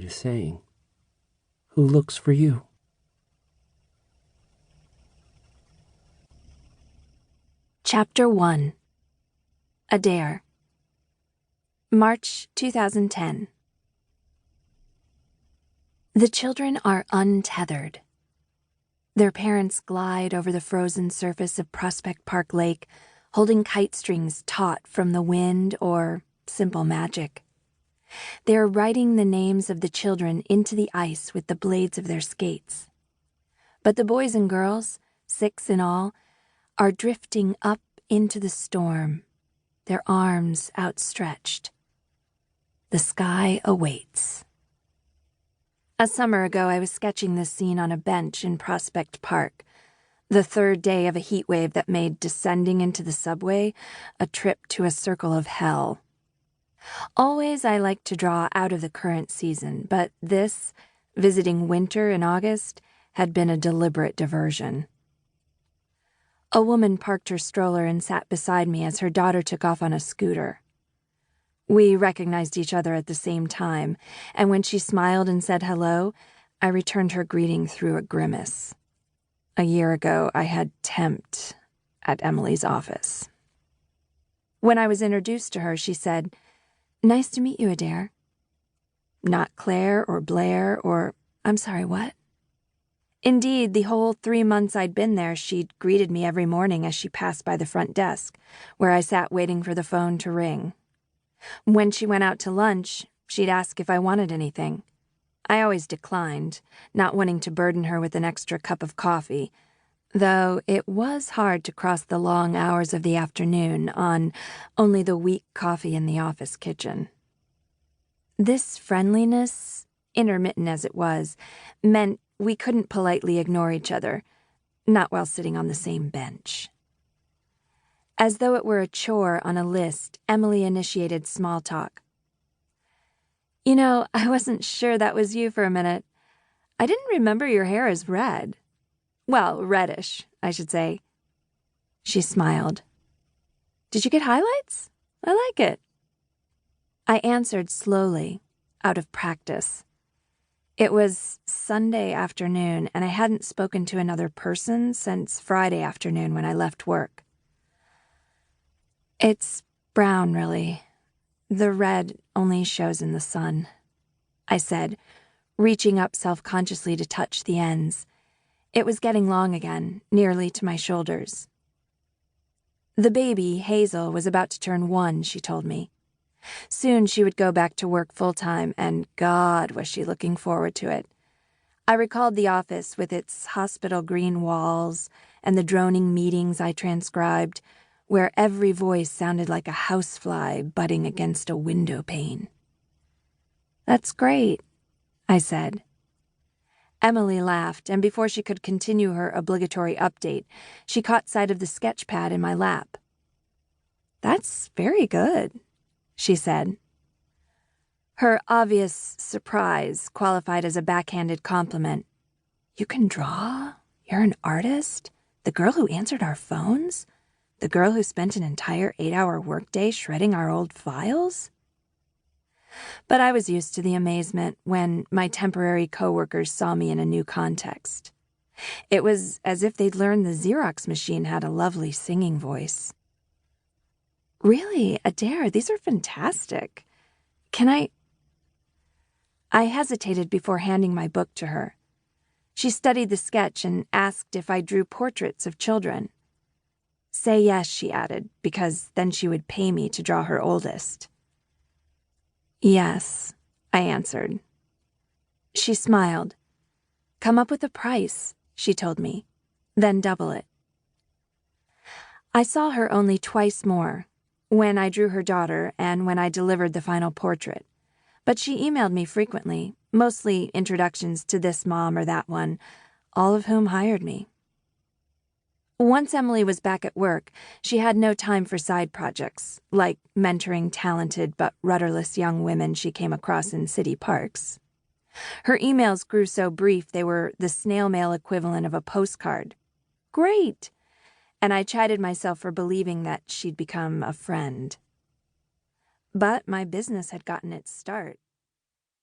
is saying. Who looks for you? Chapter 1. Adair. March 2010. The children are untethered. Their parents glide over the frozen surface of Prospect Park Lake, holding kite strings taut from the wind or simple magic. They are writing the names of the children into the ice with the blades of their skates. But the boys and girls, 6 in all, are drifting up into the storm, their arms outstretched. The sky awaits. A summer ago, I was sketching this scene on a bench in Prospect Park, the 3rd day of a heat wave that made descending into the subway a trip to a circle of hell. Always I like to draw out of the current season, but this, visiting winter in August, had been a deliberate diversion. A woman parked her stroller and sat beside me as her daughter took off on a scooter. We recognized each other at the same time, and when she smiled and said hello, I returned her greeting through a grimace. A year ago, I had temped at Emily's office. When I was introduced to her, she said, "Nice to meet you, Adair." Not Claire or Blair or, I'm sorry, what? Indeed, the whole 3 months I'd been there, she'd greeted me every morning as she passed by the front desk, where I sat waiting for the phone to ring. When she went out to lunch, she'd ask if I wanted anything. I always declined, not wanting to burden her with an extra cup of coffee, though it was hard to cross the long hours of the afternoon on only the weak coffee in the office kitchen. This friendliness, intermittent as it was, meant we couldn't politely ignore each other, not while sitting on the same bench. As though it were a chore on a list, Emily initiated small talk. "You know, I wasn't sure that was you for a minute. I didn't remember your hair as red. Well, reddish, I should say." She smiled. "Did you get highlights? I like it." I answered slowly, out of practice. It was Sunday afternoon, and I hadn't spoken to another person since Friday afternoon when I left work. "It's brown, really. The red only shows in the sun," I said, reaching up self-consciously to touch the ends. It was getting long again, nearly to my shoulders. The baby, Hazel, was about to turn 1, she told me. Soon she would go back to work full-time, and God, was she looking forward to it. I recalled the office with its hospital green walls and the droning meetings I transcribed, where every voice sounded like a housefly butting against a window pane. "That's great," I said. Emily laughed, and before she could continue her obligatory update, she caught sight of the sketch pad in my lap. "That's very good," she said. Her obvious surprise qualified as a backhanded compliment. "You can draw? You're an artist? The girl who answered our phones? The girl who spent an entire 8-hour workday shredding our old files?" But I was used to the amazement when my temporary coworkers saw me in a new context. It was as if they'd learned the Xerox machine had a lovely singing voice. "Really, Adair, these are fantastic. Can I—" I hesitated before handing my book to her. She studied the sketch and asked if I drew portraits of children. "Say yes," she added, because then she would pay me to draw her oldest. "Yes," I answered. She smiled. "Come up with a price," she told me, "then double it." I saw her only twice more, when I drew her daughter and when I delivered the final portrait, but she emailed me frequently, mostly introductions to this mom or that one, all of whom hired me. Once Emily was back at work, she had no time for side projects, like mentoring talented but rudderless young women she came across in city parks. Her emails grew so brief they were the snail mail equivalent of a postcard. Great! And I chided myself for believing that she'd become a friend. But my business had gotten its start.